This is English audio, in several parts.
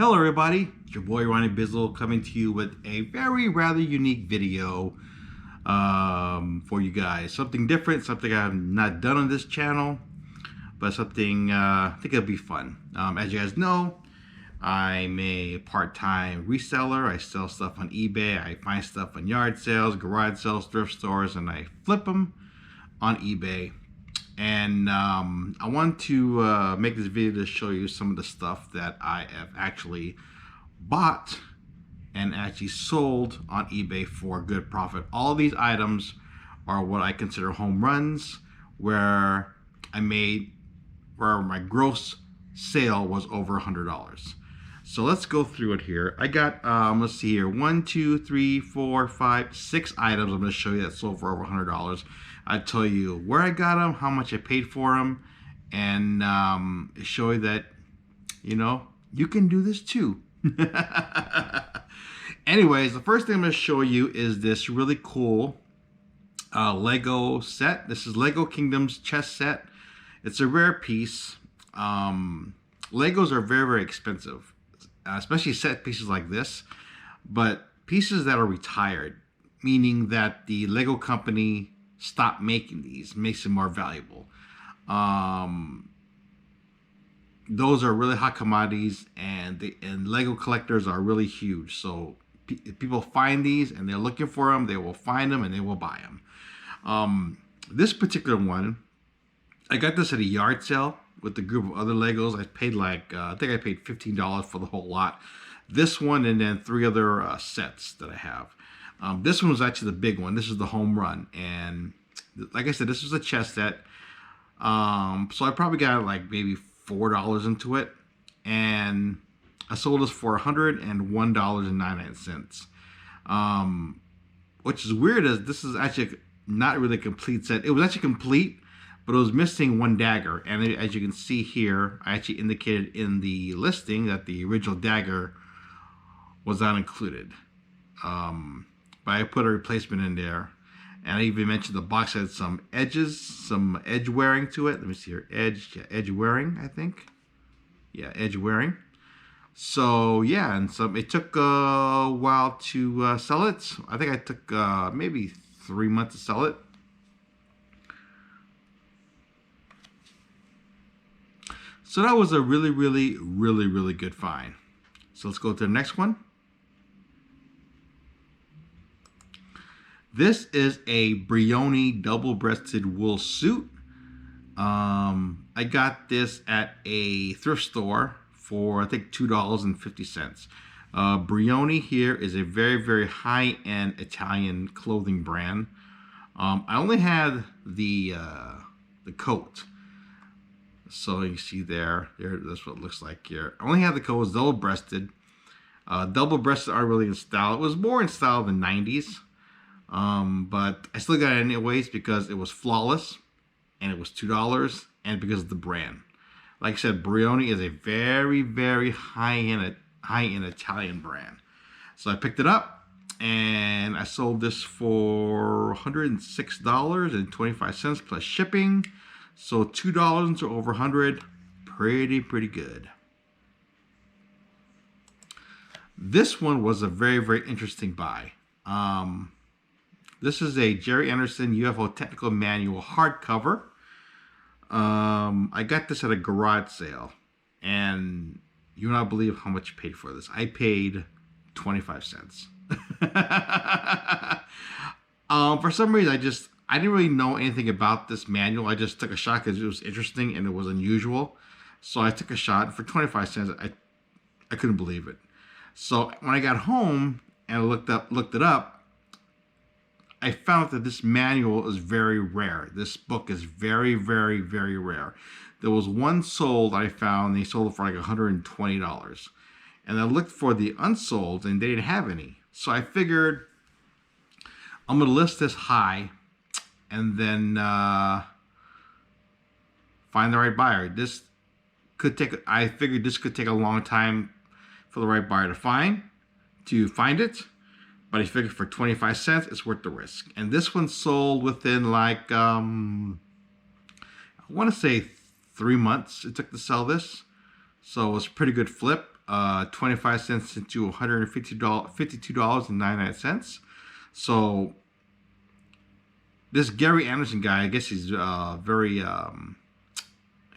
Hello everybody, it's your boy Ronnie Bizzle coming to you with a very rather unique video for you guys. Something different, something I have not done on this channel, but something I think it'll be fun. As you guys know, I'm a part-time reseller. I sell stuff on eBay. I find stuff on yard sales, garage sales, thrift stores, and I flip them on eBay. And I want to make this video to show you some of the stuff that I have actually bought and actually sold on eBay for a good profit. All these items are what I consider home runs, where my gross sale was over $100. So let's go through it here. I got, let's see here, 1, 2, 3, 4, 5, 6 items I'm going to show you that sold for over $100. I tell you where I got them, how much I paid for them, and show you that, you know, you can do this too. Anyways, the first thing I'm going to show you is this really cool Lego set. This is Lego Kingdoms chess set. It's a rare piece. Legos are very, very expensive, especially set pieces like this, but pieces that are retired, meaning that the Lego company stopped making these, makes them more valuable. Those are really hot commodities, and Lego collectors are really huge. So if people find these and they're looking for them, they will find them and they will buy them. This particular one, I got this at a yard sale with a group of other Legos. I paid like, I think I paid $15 for the whole lot. This one and then 3 other sets that I have. This one was actually the big one. This is the home run. And like I said, this was a chess set. So I probably got like maybe $4 into it. And I sold this for $101.99. Which is weird, as this is actually not really a complete set. It was actually complete, but it was missing one dagger. And as you can see here, I actually indicated in the listing that the original dagger was not included. But I put a replacement in there, and I even mentioned the box had some edges, some edge wearing to it. Let me see here, edge wearing, I think. Yeah, edge wearing. So yeah, and it took a while to sell it. I think I took maybe 3 months to sell it. So that was a really, really, really, really good find. So let's go to the next one. This is a Briony double-breasted wool suit. I got this at a thrift store for, I think, $2.50. Briony here is a very, very high-end Italian clothing brand. I only had the coat. So you can see there, that's what it looks like here. I only had the coat. It's double-breasted. Double-breasted aren't really in style. It was more in style in the 90s. But I still got it anyways because it was flawless and it was $2 and because of the brand. Like I said, Briony is a very, very high-end Italian brand. So I picked it up and I sold this for $106.25 plus shipping. So $2 into over 100, pretty good. This one was a very, very interesting buy. This is a Jerry Emerson UFO Technical Manual hardcover. I got this at a garage sale, and you will not believe how much I paid for this. I paid 25 cents. For some reason, I didn't really know anything about this manual. I just took a shot because it was interesting and it was unusual. So I took a shot for 25 cents. I couldn't believe it. So when I got home and I looked it up, I found that this manual is very rare. This book is very, very, very rare. There was one sold I found. They sold it for like $120. And I looked for the unsold and they didn't have any. So I figured I'm going to list this high and then find the right buyer. I figured this could take a long time for the right buyer to find it. But I figured for 25 cents, it's worth the risk. And this one sold within like, I want to say 3 months it took to sell this. So it was a pretty good flip. 25 cents into $152.99. So this Gary Anderson guy, I guess he's very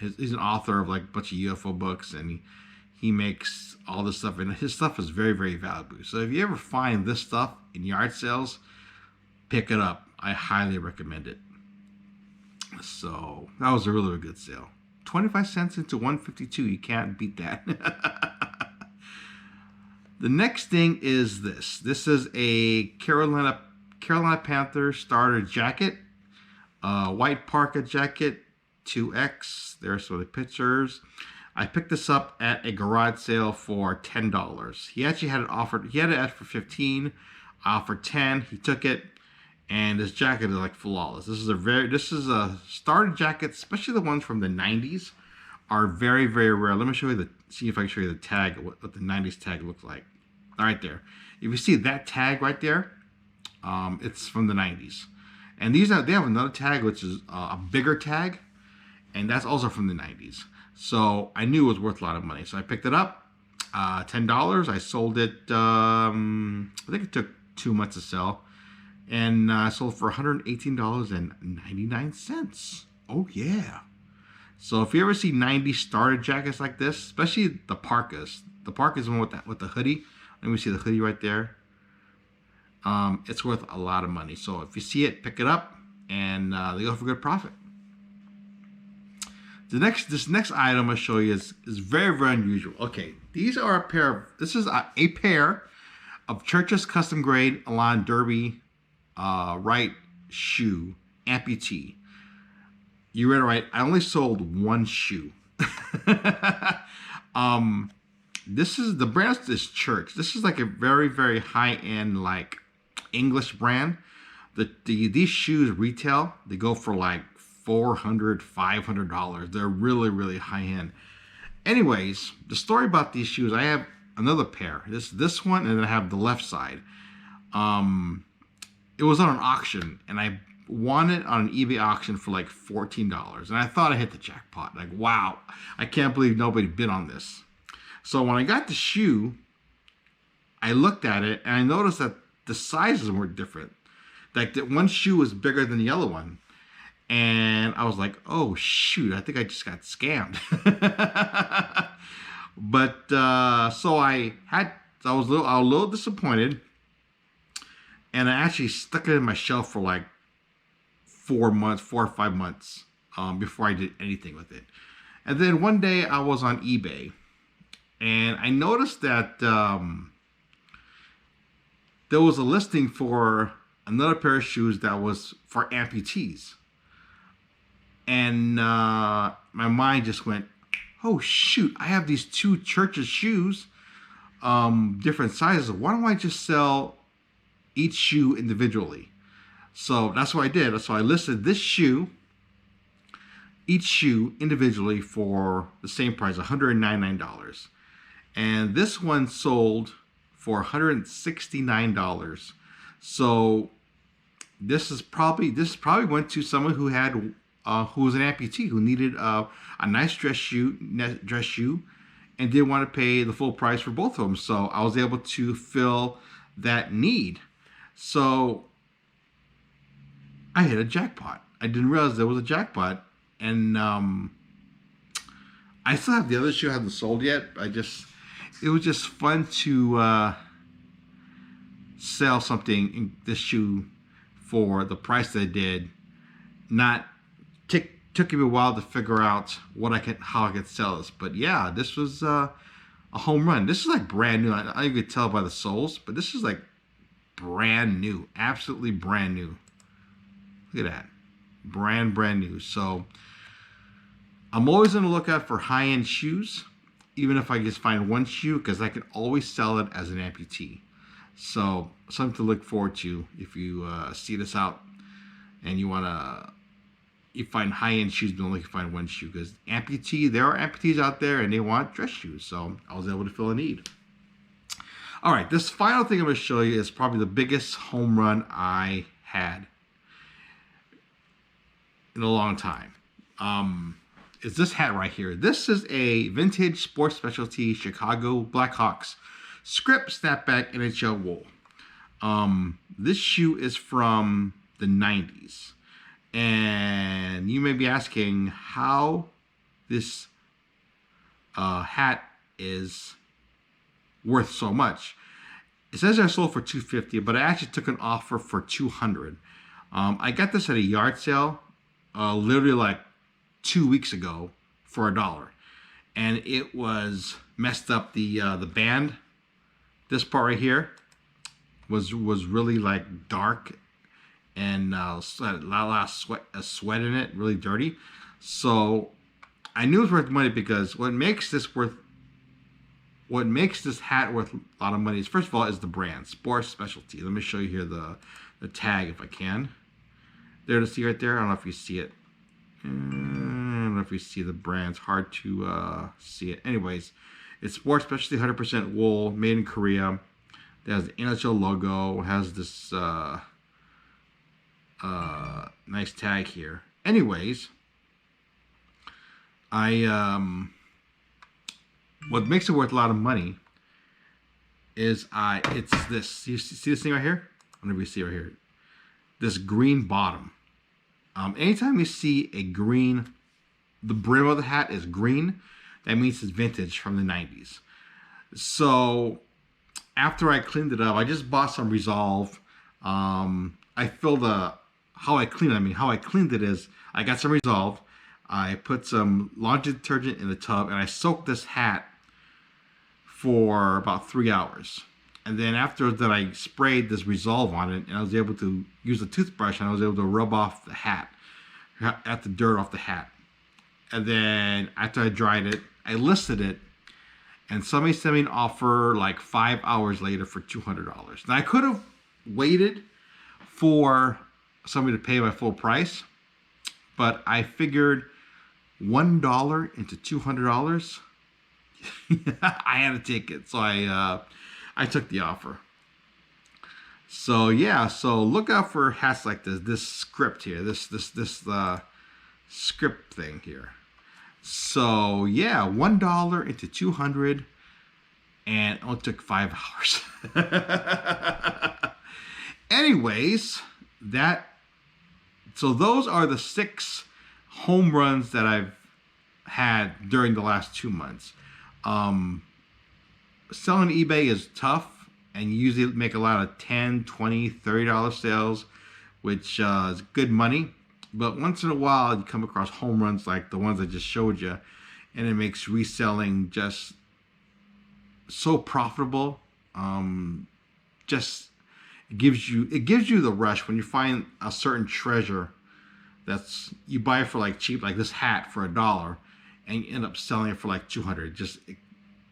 he's an author of like a bunch of UFO books, and he makes all this stuff, and his stuff is very, very valuable. So if you ever find this stuff in yard sales, pick it up. I highly recommend it. So that was a really, really good sale. 25 cents into 152. You can't beat that. The next thing is this. This is a Carolina Panthers starter jacket. White parka jacket, 2X. There's some of the pictures. I picked this up at a garage sale for $10. He actually had it offered. He had it asked for 15. I offered 10. He took it, and this jacket is like flawless. This is a starter jacket, especially the ones from the 90s, are very, very rare. Let me show you see if I can show you the tag, what the 90s tag looks like. All right there. If you see that tag right there, it's from the 90s. And they have another tag which is a bigger tag, and that's also from the 90s. So I knew it was worth a lot of money. So I picked it up, $10. I sold it, I think it took 2 months to sell. And I sold for $118.99. Oh, yeah. So if you ever see 90s starter jackets like this, especially the parkas. The parka is one with the hoodie. Let me see the hoodie right there. It's worth a lot of money. So if you see it, pick it up, and they go for good profit. This next item I'll show you is very, very unusual. Okay, these are this is a pair of Church's custom grade Alon Derby right shoe amputee. You read it right. I only sold one shoe. This is the brand is Church. This is like a very, very high end like English brand. These shoes retail. They go for like $400, $500. They're really, really high end. Anyways, the story about these shoes, I have another pair. This one, and then I have the left side. It was on an auction, and I won it on an eBay auction for like $14. And I thought I hit the jackpot. Like, wow, I can't believe nobody bid on this. So when I got the shoe, I looked at it, and I noticed that the sizes were different. Like that one shoe was bigger than the other one. And I was like, oh, shoot, I think I just got scammed. But so I was a little disappointed. And I actually stuck it in my shelf for like 4 or 5 months before I did anything with it. And then one day I was on eBay, and I noticed that there was a listing for another pair of shoes that was for amputees. And my mind just went, oh, shoot, I have these two Church's shoes, different sizes. Why don't I just sell each shoe individually? So that's what I did. So I listed each shoe individually for the same price, $199. And this one sold for $169. So this probably went to someone who had who was an amputee who needed a nice dress shoe, and didn't want to pay the full price for both of them. So I was able to fill that need. So I hit a jackpot. I didn't realize there was a jackpot, and I still have the other shoe I haven't sold yet. It was just fun to sell something in this shoe for the price that I did. Took me a while to figure out how I could sell this, but yeah, this was a home run. This is like brand new. I could tell by the soles, but this is like brand new, absolutely brand new. Look at that, brand new. So I'm always on the lookout for high-end shoes, even if I just find one shoe, because I can always sell it as an amputee. So something to look forward to if you see this out and you find high-end shoes, but only can find one shoe, because there are amputees out there and they want dress shoes. So I was able to fill a need. All right, this final thing I'm going to show you is probably the biggest home run I had in a long time. is this hat right here. This is a vintage sports specialty Chicago Blackhawks script snapback NHL wool. This shoe is from the 90s. And you may be asking how this hat is worth so much. It says I sold for $250, but I actually took an offer for $200. I got this at a yard sale, literally like 2 weeks ago for $1, and it was messed up. The band, this part right here, was really like dark and a lot of sweat in it, really dirty. So I knew it was worth money, because what makes this hat worth a lot of money is, first of all, is the brand, Sports Specialty. Let me show you here the tag if I can. There to see right there. I don't know if you see it. I don't know if you see the brand. It's hard to see it. Anyways, it's Sports Specialty, 100% wool, made in Korea. It has the NHL logo. It has this nice tag here. Anyways, what makes it worth a lot of money is it's this. You see this thing right here? I don't know if you see it right here. This green bottom. Anytime you see a green, the brim of the hat is green, that means it's vintage from the 90s. So after I cleaned it up, I just bought some Resolve. I filled how I cleaned it is, I got some Resolve. I put some laundry detergent in the tub, and I soaked this hat for about 3 hours. And then after that, I sprayed this Resolve on it, and I was able to use a toothbrush, and I was able to rub off the hat, at the dirt off the hat. And then after I dried it, I listed it, and somebody sent me an offer like 5 hours later for $200. Now I could have waited for somebody to pay my full price, but I figured $1 into $200. I had to take it, so I took the offer. So yeah, so look out for hats like this script here, this script thing here. So yeah, $1 into $200, and it only took 5 hours. Anyways, so those are the 6 home runs that I've had during the last 2 months. Selling eBay is tough, and you usually make a lot of $10, $20, $30 sales, which is good money. But once in a while, you come across home runs like the ones I just showed you, and it makes reselling just so profitable. It gives you the rush when you find a certain treasure that's you buy it for like cheap, like this hat for $1, and you end up selling it for like $200.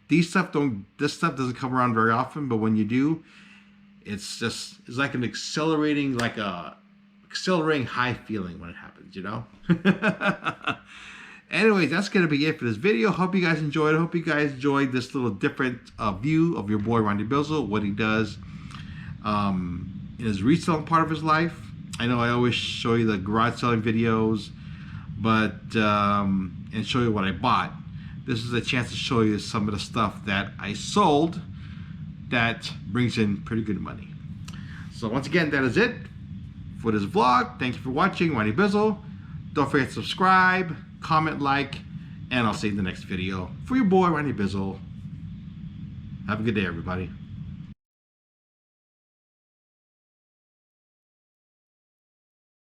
This stuff doesn't come around very often, but when you do, it's like an accelerating high feeling when it happens, you know. Anyways, that's gonna be it for this video. Hope you guys enjoyed. I hope you guys enjoyed this little different view of your boy Ronnie Bizzle, what he does in his reselling part of his life. I know I always show you the garage selling videos, but and show you what I bought. This is a chance to show you some of the stuff that I sold that brings in pretty good money. So once again, that is it for this vlog. Thank you for watching. Ronnie Bizzle. Don't forget to subscribe, comment, like, and I'll see you in the next video. For your boy Ronnie Bizzle. Have a good day, everybody.